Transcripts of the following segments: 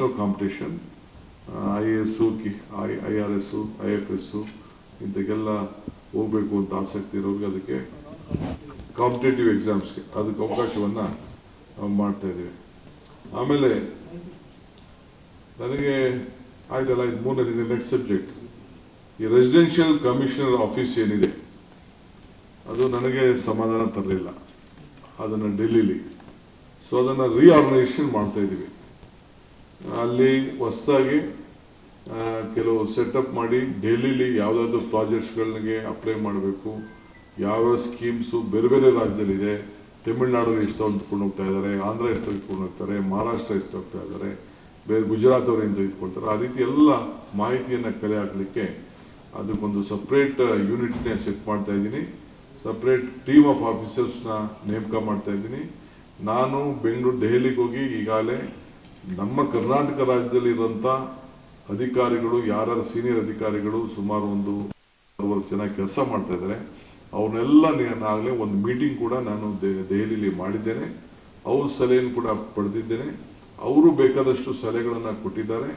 Competition IAS, IRS, IFS ಇಂಥಕ್ಕೆಲ್ಲ ಹೋಗಬೇಕು ಅಂತ ಆಸಕ್ತಿ ಇರೋರಿಗೆ ಅದಕ್ಕೆ ಕಾಂಪಿಟೇಟಿವ್ ಎಕ್ಸಾಮ್ಸ್ಗೆ ಅದಕ್ಕೆ ಅವಕಾಶವನ್ನು ಮಾಡ್ತಾ ಇದ್ದೀವಿ. ಆಮೇಲೆ ನನಗೆ ಆಯ್ತಲ್ಲ, ಇದು ಮೂರನೇದಿದೆ. ನೆಕ್ಸ್ಟ್ ಸಬ್ಜೆಕ್ಟ್, ಈ ರೆಸಿಡೆನ್ಷಿಯಲ್ ಕಮಿಷನರ್ ಆಫೀಸ್ ಏನಿದೆ ಅದು ನನಗೆ ಸಮಾಧಾನ ತರಲಿಲ್ಲ, ಅದನ್ನು ಡೆಲ್ಲಿಲಿ. ಸೊ ಅದನ್ನು ರೀಆರ್ಗನೈಸೇಷನ್ ಮಾಡ್ತಾ ಇದ್ದೀವಿ. ಅಲ್ಲಿ ಹೊಸದಾಗಿ ಕೆಲವು ಸೆಟಪ್ ಮಾಡಿ ಡೆಲ್ಲಿಲಿ ಯಾವುದಾದ್ರು ಪ್ರಾಜೆಕ್ಟ್ಸ್ಗಳಿಗೆ ಅಪ್ಲೈ ಮಾಡಬೇಕು, ಯಾವ ಸ್ಕೀಮ್ಸು ಬೇರೆ ಬೇರೆ ರಾಜ್ಯದಲ್ಲಿದೆ. ತಮಿಳುನಾಡು ಎಷ್ಟು ತೆಗೆದುಕೊಂಡು ಹೋಗ್ತಾ ಇದ್ದಾರೆ, ಆಂಧ್ರ ಎಷ್ಟು ತೆಗೆದುಕೊಂಡು ಹೋಗ್ತಾರೆ, ಮಹಾರಾಷ್ಟ್ರ ಎಷ್ಟು ಹೋಗ್ತಾ ಇದ್ದಾರೆ, ಬೇರೆ ಗುಜರಾತ್ ಅವರು ಏನು ತೆಗೆದುಕೊಳ್ತಾರೆ, ಆ ರೀತಿ ಎಲ್ಲ ಮಾಹಿತಿಯನ್ನು ಕಲೆ ಹಾಕಲಿಕ್ಕೆ ಅದಕ್ಕೊಂದು ಸಪ್ರೇಟ್ ಯೂನಿಟ್ನೇ ಸೆಟ್ ಮಾಡ್ತಾ ಇದ್ದೀನಿ. ಸಪ್ರೇಟ್ ಟೀಮ್ ಆಫ್ ಆಫೀಸರ್ಸ್ನ ನೇಮಕ ಮಾಡ್ತಾ ಇದ್ದೀನಿ. ನಾನು ಬೆಂಗಳೂರು, ದೆಹಲಿಗೆ ಹೋಗಿ ಈಗಾಗಲೇ ನಮ್ಮ ಕರ್ನಾಟಕ ರಾಜ್ಯದಲ್ಲಿ ಇರುವಂಥ ಅಧಿಕಾರಿಗಳು, ಯಾರು ಸೀನಿಯರ್ ಅಧಿಕಾರಿಗಳು ಸುಮಾರು ಒಂದು 60 ಜನ ಕೆಲಸ ಮಾಡ್ತಾ ಇದ್ದಾರೆ, ಅವ್ರನ್ನೆಲ್ಲ ನಾಗಲೇ ಒಂದು ಮೀಟಿಂಗ್ ಕೂಡ ನಾನು ದೆಹಲಿಯಲ್ಲಿ ಮಾಡಿದ್ದೇನೆ. ಅವ್ರ ಸಲಹೆಯನ್ನು ಕೂಡ ಪಡೆದಿದ್ದೇನೆ. ಅವರು ಬೇಕಾದಷ್ಟು ಸಲಹೆಗಳನ್ನು ಕೊಟ್ಟಿದ್ದಾರೆ.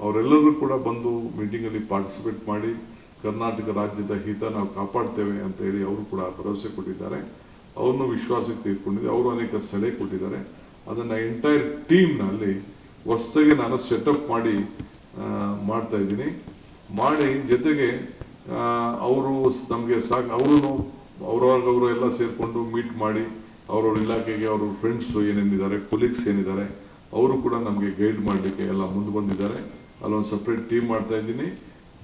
ಅವರೆಲ್ಲರೂ ಕೂಡ ಬಂದು ಮೀಟಿಂಗಲ್ಲಿ ಪಾರ್ಟಿಸಿಪೇಟ್ ಮಾಡಿ ಕರ್ನಾಟಕ ರಾಜ್ಯದ ಹಿತ ನಾವು ಕಾಪಾಡ್ತೇವೆ ಅಂತ ಹೇಳಿ ಅವರು ಕೂಡ ಭರವಸೆ ಕೊಟ್ಟಿದ್ದಾರೆ. ಅವ್ರನ್ನು ವಿಶ್ವಾಸಕ್ಕೆ ತೆಗೆದುಕೊಂಡಿದ್ದೆ. ಅವರು ಅನೇಕ ಸಲಹೆ ಕೊಟ್ಟಿದ್ದಾರೆ. ಅದನ್ನು ಎಂಟೈರ್ ಟೀಮ್ನಲ್ಲಿ ಹೊಸದಾಗಿ ನಾನು ಸೆಟಪ್ ಮಾಡಿ ಮಾಡ್ತಾ ಇದ್ದೀನಿ. ಮಾಡಿ ಜೊತೆಗೆ ಅವರು ನಮಗೆ ಅವರು ಎಲ್ಲ ಸೇರಿಕೊಂಡು ಮೀಟ್ ಮಾಡಿ ಅವ್ರವ್ರ ಇಲಾಖೆಗೆ ಅವ್ರ ಫ್ರೆಂಡ್ಸ್ ಏನೇನಿದ್ದಾರೆ, ಕೊಲೀಗ್ಸ್ ಏನಿದ್ದಾರೆ, ಅವರು ಕೂಡ ನಮಗೆ ಗೈಡ್ ಮಾಡಲಿಕ್ಕೆ ಎಲ್ಲ ಮುಂದೆ ಬಂದಿದ್ದಾರೆ. ಅಲ್ಲೊಂದು ಸಪ್ರೇಟ್ ಟೀಮ್ ಮಾಡ್ತಾ ಇದ್ದೀನಿ.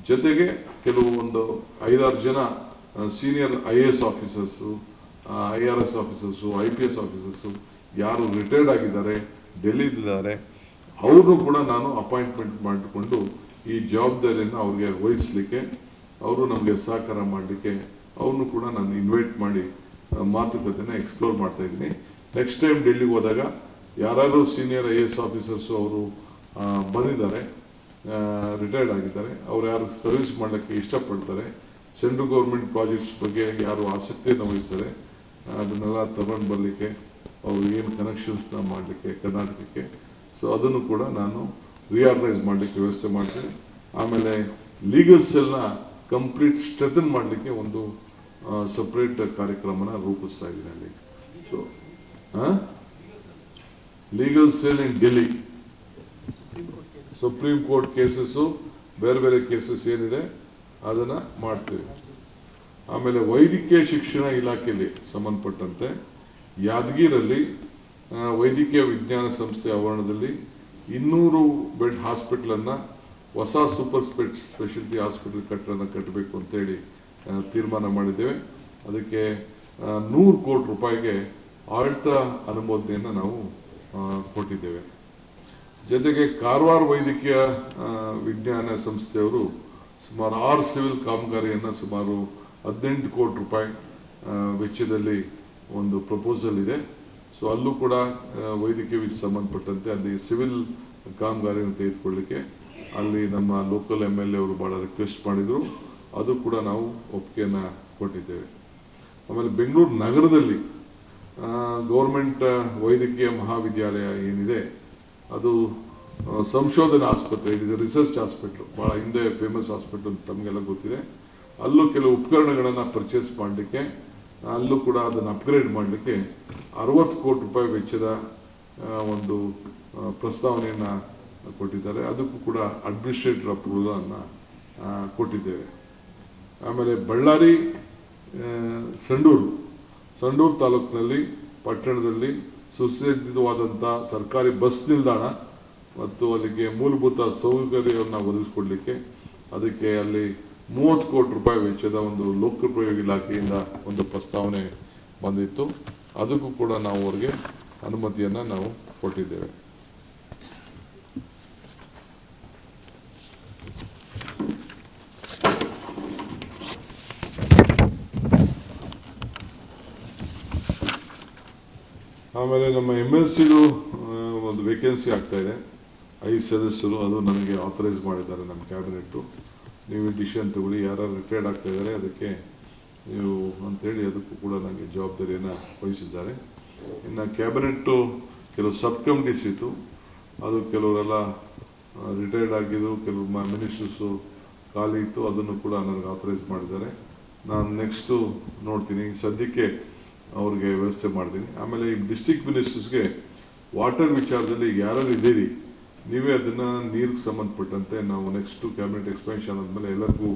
ಜೊತೆಗೆ ಕೆಲವು ಒಂದು 5-6 ಜನ senior IAS officers, IRS officers, IPS officers ಯಾರು ರಿಟೈರ್ಡ್ ಆಗಿದ್ದಾರೆ, ಡೆಲ್ಲಿಲಿದ್ದಾರೆ, ಅವ್ರನ್ನೂ ಕೂಡ ನಾನು ಅಪಾಯಿಂಟ್ಮೆಂಟ್ ಮಾಡಿಕೊಂಡು ಈ ಜವಾಬ್ದಾರಿಯನ್ನು ಅವ್ರಿಗೆ ವಹಿಸಲಿಕ್ಕೆ, ಅವರು ನಮಗೆ ಸಹಕಾರ ಮಾಡಲಿಕ್ಕೆ ಅವ್ರನ್ನೂ ಕೂಡ ನಾನು ಇನ್ವೈಟ್ ಮಾಡಿ ಮಾತುಕತೆನ ಎಕ್ಸ್ಪ್ಲೋರ್ ಮಾಡ್ತಾ ಇದ್ದೀನಿ. ನೆಕ್ಸ್ಟ್ ಟೈಮ್ ಡೆಲ್ಲಿಗೆ ಹೋದಾಗ ಯಾರು ಸೀನಿಯರ್ IAS ಆಫೀಸರ್ಸು ಅವರು ಬಂದಿದ್ದಾರೆ, ರಿಟೈರ್ಡ್ ಆಗಿದ್ದಾರೆ, ಅವ್ರು ಯಾರು ಸರ್ವಿಸ್ ಮಾಡಲಿಕ್ಕೆ ಇಷ್ಟಪಡ್ತಾರೆ, ಸೆಂಟ್ರಲ್ ಗೌರ್ಮೆಂಟ್ ಪ್ರಾಜೆಕ್ಟ್ಸ್ ಬಗ್ಗೆ ಯಾರು ಆಸಕ್ತಿಯನ್ನು ವಹಿಸ್ತಾರೆ, ಅದನ್ನೆಲ್ಲ ತಗೊಂಡು ಬರಲಿಕ್ಕೆ, ಅವ್ರು ಏನು ಕನೆಕ್ಷನ್ಸ್ನ ಮಾಡಲಿಕ್ಕೆ ಕರ್ನಾಟಕಕ್ಕೆ, ಸೊ ಅದನ್ನು ಕೂಡ ನಾನು ರೀಆರ್ಗನೈಸ್ ಮಾಡಲಿಕ್ಕೆ ವ್ಯವಸ್ಥೆ ಮಾಡ್ತೀನಿ. ಆಮೇಲೆ ಲೀಗಲ್ ಸೆಲ್ನ ಕಂಪ್ಲೀಟ್ ಸ್ಟ್ರೆಂಥನ್ ಮಾಡಲಿಕ್ಕೆ ಒಂದು ಸಪ್ರೇಟ್ ಕಾರ್ಯಕ್ರಮನ ರೂಪಿಸ್ತಾ ಇದ್ದೀನಿ ಅಲ್ಲಿ. So legal cell in Delhi, supreme court cases, ಬೇರೆ ಬೇರೆ ಕೇಸಸ್ ಏನಿದೆ ಅದನ್ನು ಮಾಡ್ತೀವಿ. ಆಮೇಲೆ ವೈದ್ಯಕೀಯ ಶಿಕ್ಷಣ ಇಲಾಖೆಯಲ್ಲಿ ಸಂಬಂಧಪಟ್ಟಂತೆ ಯಾದಗಿರಲ್ಲಿ ವೈದ್ಯಕೀಯ ವಿಜ್ಞಾನ ಸಂಸ್ಥೆ ಆವರಣದಲ್ಲಿ 200 ಬೆಡ್ ಹಾಸ್ಪಿಟಲನ್ನು, ಹೊಸ ಸೂಪರ್ ಸ್ಪೆಷಾಲಿಟಿ ಹಾಸ್ಪಿಟಲ್ ಕಟ್ಟಬೇಕು ಅಂತೇಳಿ ತೀರ್ಮಾನ ಮಾಡಿದ್ದೇವೆ. ಅದಕ್ಕೆ 100 ಕೋಟಿ ರೂಪಾಯಿಗೆ ಆಡಳಿತ ಅನುಮೋದನೆಯನ್ನು ನಾವು ಕೊಟ್ಟಿದ್ದೇವೆ. ಜೊತೆಗೆ ಕಾರವಾರ ವೈದ್ಯಕೀಯ ವಿಜ್ಞಾನ ಸಂಸ್ಥೆಯವರು ಸುಮಾರು 6 ಸಿವಿಲ್ ಕಾಮಗಾರಿಯನ್ನು ಸುಮಾರು 18 ಕೋಟಿ ರೂಪಾಯಿ ವೆಚ್ಚದಲ್ಲಿ ಒಂದು ಪ್ರಪೋಸಲ್ ಇದೆ. ಸೊ ಅಲ್ಲೂ ಕೂಡ ವೈದ್ಯಕೀಯ ಸಂಬಂಧಪಟ್ಟಂತೆ ಅಲ್ಲಿ ಸಿವಿಲ್ ಕಾಮಗಾರಿಯನ್ನು ತೆಗೆದುಕೊಳ್ಳಲಿಕ್ಕೆ ಅಲ್ಲಿ ನಮ್ಮ ಲೋಕಲ್ MLA ಅವರು ಭಾಳ ರಿಕ್ವೆಸ್ಟ್ ಮಾಡಿದರು. ಅದು ಕೂಡ ನಾವು ಒಪ್ಪಿಗೆಯನ್ನು ಕೊಟ್ಟಿದ್ದೇವೆ. ಆಮೇಲೆ ಬೆಂಗಳೂರು ನಗರದಲ್ಲಿ ಗೌರ್ಮೆಂಟ್ ವೈದ್ಯಕೀಯ ಮಹಾವಿದ್ಯಾಲಯ ಏನಿದೆ ಅದು ಸಂಶೋಧನಾ ಆಸ್ಪತ್ರೆ ಇದೆ, ರಿಸರ್ಚ್ ಹಾಸ್ಪಿಟ್ಲು, ಭಾಳ ಹಿಂದೆ ಫೇಮಸ್ ಹಾಸ್ಪಿಟಲ್ ತಮಗೆಲ್ಲ ಗೊತ್ತಿದೆ. ಅಲ್ಲೂ ಕೆಲವು ಉಪಕರಣಗಳನ್ನು ಪರ್ಚೇಸ್ ಮಾಡಲಿಕ್ಕೆ, ಅಲ್ಲೂ ಕೂಡ ಅದನ್ನು ಅಪ್ಗ್ರೇಡ್ ಮಾಡಲಿಕ್ಕೆ 60 ಕೋಟಿ ರೂಪಾಯಿ ವೆಚ್ಚದ ಒಂದು ಪ್ರಸ್ತಾವನೆಯನ್ನು ಕೊಟ್ಟಿದ್ದಾರೆ. ಅದಕ್ಕೂ ಕೂಡ ಅಡ್ಮಿನಿಸ್ಟ್ರೇಟಿವ್ ಅಪ್ರೂವಲನ್ನು ಕೊಟ್ಟಿದ್ದೇವೆ. ಆಮೇಲೆ ಬಳ್ಳಾರಿ ಸಂಡೂರು ತಾಲೂಕಿನಲ್ಲಿ ಪಟ್ಟಣದಲ್ಲಿ ಸುಸಜ್ಜಿತವಾದಂಥ ಸರ್ಕಾರಿ ಬಸ್ ನಿಲ್ದಾಣ ಮತ್ತು ಅಲ್ಲಿಗೆ ಮೂಲಭೂತ ಸೌಕರ್ಯವನ್ನು ಒದಗಿಸಿಕೊಡ್ಲಿಕ್ಕೆ ಅದಕ್ಕೆ ಅಲ್ಲಿ 30 ಕೋಟಿ ರೂಪಾಯಿ ವೆಚ್ಚದ ಒಂದು ಲೋಕೋಪಯೋಗಿ ಇಲಾಖೆಯಿಂದ ಒಂದು ಪ್ರಸ್ತಾವನೆ ಬಂದಿತ್ತು. ಅದಕ್ಕೂ ಕೂಡ ನಾವು ಅವರಿಗೆ ಅನುಮತಿಯನ್ನು ನಾವು ಕೊಟ್ಟಿದ್ದೇವೆ. ಆಮೇಲೆ ನಮ್ಮ MLCದು ಒಂದು ವೇಕೆನ್ಸಿ ಆಗ್ತಾ ಇದೆ, 5 ಸದಸ್ಯರು, ಅದು ನನಗೆ ಆಥರೈಸ್ ಮಾಡಿದ್ದಾರೆ ನಮ್ಮ ಕ್ಯಾಬಿನೆಟ್ಟು. ನೀವು ಡಿಸಿಷನ್ ತಗೊಳ್ಳಿ, ಯಾರು ರಿಟೈರ್ಡ್ ಆಗ್ತಾ ಇದ್ದಾರೆ ಅದಕ್ಕೆ ನೀವು ಅಂತೇಳಿ ಅದಕ್ಕೂ ಕೂಡ ನನಗೆ ಜವಾಬ್ದಾರಿಯನ್ನು ವಹಿಸಿದ್ದಾರೆ. ಇನ್ನು ಕ್ಯಾಬಿನೆಟ್ಟು ಕೆಲವು ಸಬ್ ಕಮಿಟೀಸ್ ಇತ್ತು, ಅದು ಕೆಲವರೆಲ್ಲ ರಿಟೈರ್ಡ್ ಆಗಿದ್ದು, ಕೆಲವು ಮಿನಿಸ್ಟರ್ಸು ಖಾಲಿ ಇತ್ತು, ಅದನ್ನು ಕೂಡ ನನಗೆ ಆಥರೈಸ್ ಮಾಡಿದ್ದಾರೆ. ನಾನು ನೆಕ್ಸ್ಟು ನೋಡ್ತೀನಿ, ಸದ್ಯಕ್ಕೆ ಅವ್ರಿಗೆ ವ್ಯವಸ್ಥೆ ಮಾಡ್ತೀನಿ. ಆಮೇಲೆ ಈ ಡಿಸ್ಟ್ರಿಕ್ಟ್ ಮಿನಿಸ್ಟರ್ಸ್ಗೆ ವಾಟರ್ ವಿಚಾರದಲ್ಲಿ ಯಾರು ಇದ್ದೀರಿ ನೀವೇ ಅದನ್ನು ನೀರಿಗೆ ಸಂಬಂಧಪಟ್ಟಂತೆ ನಾವು ನೆಕ್ಸ್ಟು ಕ್ಯಾಬಿನೆಟ್ ಎಕ್ಸ್ಪೆನ್ಷನ್ ಆದಮೇಲೆ ಎಲ್ಲರಿಗೂ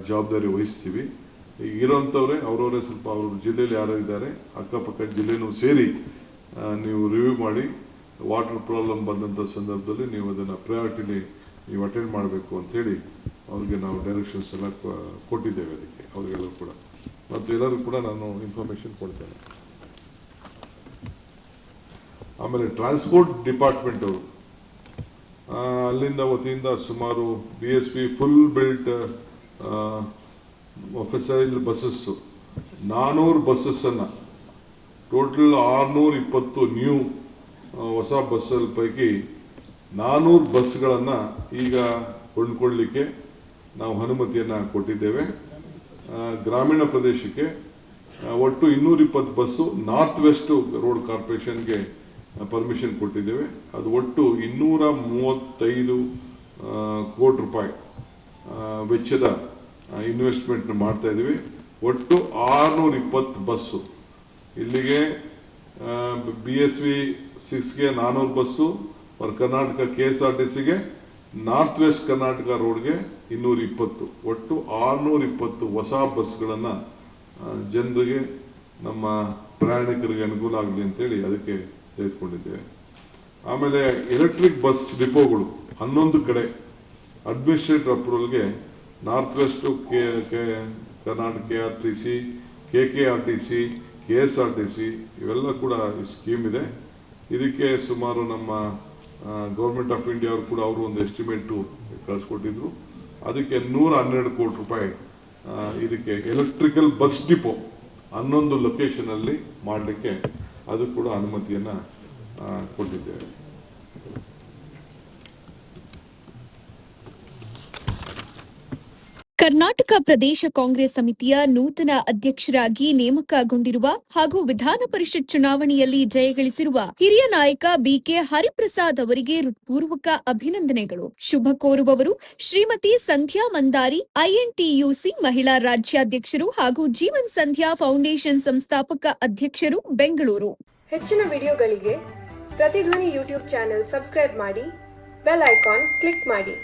ಜವಾಬ್ದಾರಿ ವಹಿಸ್ತೀವಿ. ಈಗ ಇರೋಂಥವ್ರೆ ಅವರವರೇ ಸ್ವಲ್ಪ ಅವ್ರ ಜಿಲ್ಲೆಯಲ್ಲಿ ಯಾರು ಇದ್ದಾರೆ ಅಕ್ಕಪಕ್ಕ ಜಿಲ್ಲೆನೂ ಸೇರಿ ನೀವು ರಿವ್ಯೂ ಮಾಡಿ ವಾಟರ್ ಪ್ರಾಬ್ಲಮ್ ಬಂದಂಥ ಸಂದರ್ಭದಲ್ಲಿ ನೀವು ಅದನ್ನು ಪ್ರಯಾರಿಟಿಲಿ ನೀವು ಅಟೆಂಡ್ ಮಾಡಬೇಕು ಅಂಥೇಳಿ ಅವ್ರಿಗೆ ನಾವು ಡೈರೆಕ್ಷನ್ಸ್ ಎಲ್ಲ ಕೊಟ್ಟಿದ್ದೇವೆ. ಅದಕ್ಕೆ ಅವ್ರಿಗೆಲ್ಲರೂ ಕೂಡ ಮತ್ತು ಎಲ್ಲರೂ ಕೂಡ ನಾನು ಇನ್ಫಾರ್ಮೇಷನ್ ಕೊಡ್ತೇನೆ. ಆಮೇಲೆ ಟ್ರಾನ್ಸ್ಪೋರ್ಟ್ ಡಿಪಾರ್ಟ್ಮೆಂಟ್ ಅವರು ಅಲ್ಲಿಂದ ವತಿಯಿಂದ ಸುಮಾರು BSP full built officer buses 400 ಬಸ್ಸಸ್ಸನ್ನು ಟೋಟಲ್ 620 ನ್ಯೂ ಹೊಸ ಬಸ್ಸಲ್ಲಿ ಪೈಕಿ 400 ಬಸ್ಗಳನ್ನು ಈಗ ಕೊಂಡ್ಕೊಳ್ಳಲಿಕ್ಕೆ ನಾವು ಅನುಮತಿಯನ್ನು ಕೊಟ್ಟಿದ್ದೇವೆ. ಗ್ರಾಮೀಣ ಪ್ರದೇಶಕ್ಕೆ ಒಟ್ಟು 220 ಬಸ್ಸು ನಾರ್ತ್ ವೆಸ್ಟ್ ರೋಡ್ ಕಾರ್ಪೊರೇಷನ್ಗೆ ಪರ್ಮಿಷನ್ ಕೊಟ್ಟಿದ್ದೇವೆ. ಅದು ಒಟ್ಟು 235 ಕೋಟಿ ರೂಪಾಯಿ ವೆಚ್ಚದ ಇನ್ವೆಸ್ಟ್ಮೆಂಟ್ ಮಾಡ್ತಾ ಇದ್ದೀವಿ. ಒಟ್ಟು 620 ಬಸ್ಸು ಇಲ್ಲಿಗೆ BSV 6ಗೆ 400 ಬಸ್ಸು, ಫಾರ್ ಕರ್ನಾಟಕ KSRTCಗೆ ನಾರ್ತ್ ವೆಸ್ಟ್ ಕರ್ನಾಟಕ ರೋಡ್ಗೆ 220, ಒಟ್ಟು 620 ಹೊಸ ಬಸ್ಗಳನ್ನು ಜನರಿಗೆ ನಮ್ಮ ಪ್ರಯಾಣಿಕರಿಗೆ ಅನುಕೂಲ ಆಗಲಿ ಅಂತೇಳಿ ಅದಕ್ಕೆ ತೆಗೆದುಕೊಂಡಿದ್ದೇವೆ. ಆಮೇಲೆ ಎಲೆಕ್ಟ್ರಿಕ್ ಬಸ್ ಡಿಪೋಗಳು 11 ಕಡೆ ಅಡ್ಮಿನಿಸ್ಟ್ರೇಟಿವ್ ಅಪ್ರೂವಲ್ಗೆ north west Karnataka KRTC, KKRTC, KSRTC ಇವೆಲ್ಲ ಕೂಡ ಈ ಸ್ಕೀಮ್ ಇದೆ. ಇದಕ್ಕೆ ಸುಮಾರು ನಮ್ಮ ಗೌರ್ಮೆಂಟ್ ಆಫ್ ಇಂಡಿಯಾ ಅವರು ಕೂಡ ಅವರು ಒಂದು ಎಸ್ಟಿಮೇಟು ಕಳಿಸ್ಕೊಟ್ಟಿದ್ರು. ಅದಕ್ಕೆ 112 ಕೋಟಿ ರೂಪಾಯಿ ಇದಕ್ಕೆ ಎಲೆಕ್ಟ್ರಿಕಲ್ ಬಸ್ ಡಿಪೋ 11 ಲೊಕೇಶನಲ್ಲಿ ಮಾಡಲಿಕ್ಕೆ ಅದು ಕೂಡ ಅನುಮತಿಯನ್ನು ಕೊಟ್ಟಿದ್ದೇವೆ. ಕರ್ನಾಟಕ ಪ್ರದೇಶ ಕಾಂಗ್ರೆಸ್ ಸಮಿತಿಯ ನೂತನ ಅಧ್ಯಕ್ಷರಾಗಿ ನೇಮಕಗೊಂಡಿರುವ ಹಾಗೂ ವಿಧಾನ ಪರಿಷತ್ ಚುನಾವಣೆಯಲ್ಲಿ ಜಯಗಳಿಸಿರುವ ಹಿರಿಯ ನಾಯಕ ಬಿಕೆ ಹರಿಪ್ರಸಾದ್ ಅವರಿಗೆ ಹೃತ್ಪೂರ್ವಕ ಅಭಿನಂದನೆಗಳು. ಶುಭ ಕೋರುವವರು ಶ್ರೀಮತಿ ಸಂಧ್ಯಾ ಮಂದಾರಿ, INTUC ಮಹಿಳಾ ರಾಜ್ಯಾಧ್ಯಕ್ಷರು ಹಾಗೂ ಜೀವನ್ ಸಂಧ್ಯಾ ಫೌಂಡೇಶನ್ ಸಂಸ್ಥಾಪಕ ಅಧ್ಯಕ್ಷರು, ಬೆಂಗಳೂರು. ಹೆಚ್ಚಿನ ವಿಡಿಯೋಗಳಿಗೆ ಪ್ರತಿಧ್ವನಿ ಯೂಟ್ಯೂಬ್ ಚಾನೆಲ್ ಸಬ್ಸ್ಕ್ರೈಬ್ ಮಾಡಿ, ಬೆಲ್ ಐಕಾನ್ ಕ್ಲಿಕ್ ಮಾಡಿ.